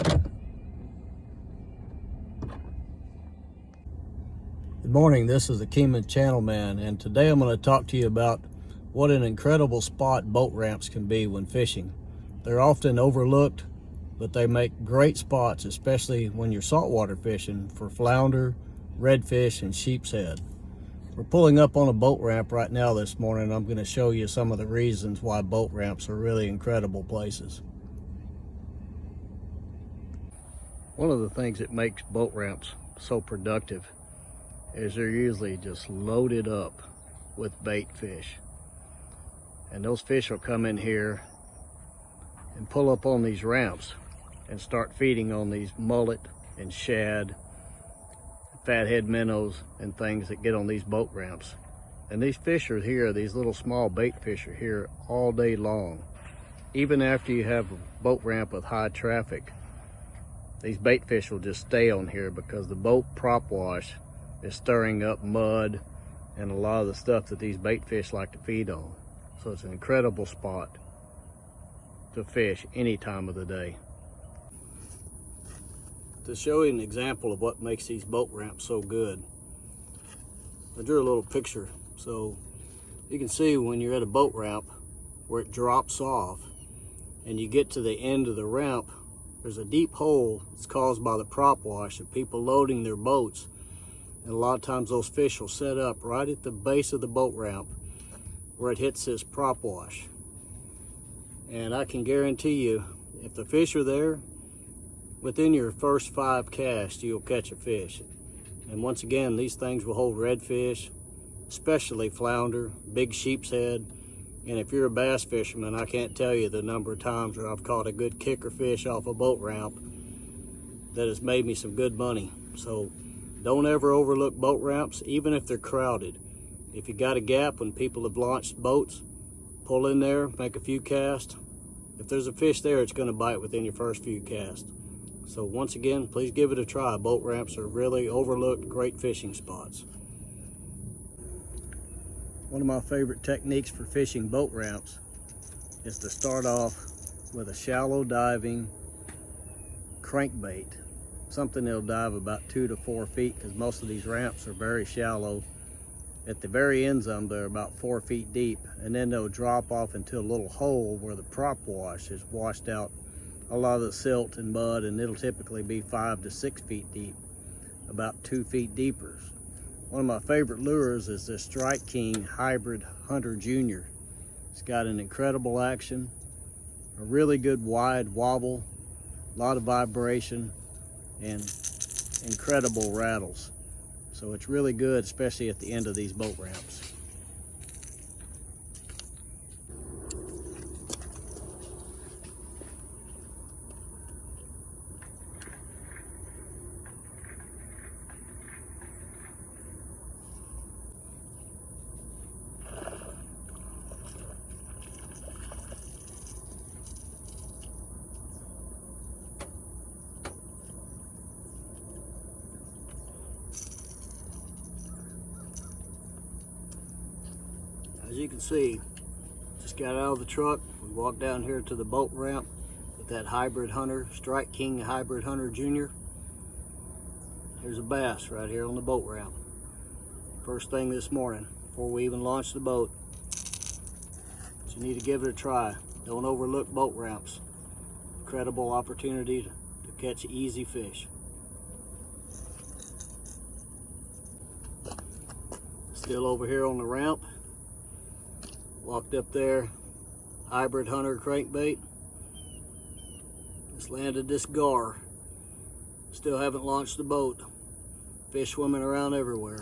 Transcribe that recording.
Good morning, this is the Keenman Channel Man, and today I'm going to talk to you about what an incredible spot boat ramps can be when fishing. They're often overlooked, but they make great spots, especially when you're saltwater fishing for flounder, redfish, and sheep's head. We're pulling up on a boat ramp right now this morning. I'm going to show you some of the reasons why boat ramps are really incredible places. One of the things that makes boat ramps so productive is they're usually just loaded up with bait fish. And those fish will come in here and pull up on these ramps and start feeding on these mullet and shad, fathead minnows, and things that get on these boat ramps. And these fish are here, these little small bait fish are here all day long. Even after you have a boat ramp with high traffic, these bait fish will just stay on here because the boat prop wash is stirring up mud and a lot of the stuff that these bait fish like to feed on. So it's an incredible spot to fish any time of the day. To show you an example of what makes these boat ramps so good, I drew a little picture so you can see when you're at a boat ramp where it drops off and you get to the end of the ramp, there's a deep hole that's caused by the prop wash of people loading their boats. And a lot of times those fish will set up right at the base of the boat ramp where it hits this prop wash. And I can guarantee you, if the fish are there, within your first 5 casts, you'll catch a fish. And once again, these things will hold redfish, especially flounder, big sheep's head. And if you're a bass fisherman, I can't tell you the number of times where I've caught a good kicker fish off a boat ramp that has made me some good money. So don't ever overlook boat ramps, even if they're crowded. If you got a gap when people have launched boats, pull in there, make a few casts. If there's a fish there, it's going to bite within your first few casts. So once again, please give it a try. Boat ramps are really overlooked, great fishing spots. One of my favorite techniques for fishing boat ramps is to start off with a shallow diving crankbait. Something that'll dive about 2 to 4 feet, because most of these ramps are very shallow. At the very ends of them, they're about 4 feet deep, and then they'll drop off into a little hole where the prop wash has washed out a lot of the silt and mud, and it'll typically be 5 to 6 feet deep, about 2 feet deeper. One of my favorite lures is the Strike King Hybrid Hunter Jr. It's got an incredible action, a really good wide wobble, a lot of vibration, and incredible rattles. So it's really good, especially at the end of these boat ramps. As you can see, just got out of the truck. We walked down here to the boat ramp with that Hybrid Hunter, Strike King Hybrid Hunter Jr. There's a bass right here on the boat ramp. First thing this morning, before we even launched the boat. So you need to give it a try. Don't overlook boat ramps. Incredible opportunity to catch easy fish. Still over here on the ramp. Walked up there, Hybrid Hunter crankbait. Just landed this gar. Still haven't launched the boat. Fish swimming around everywhere.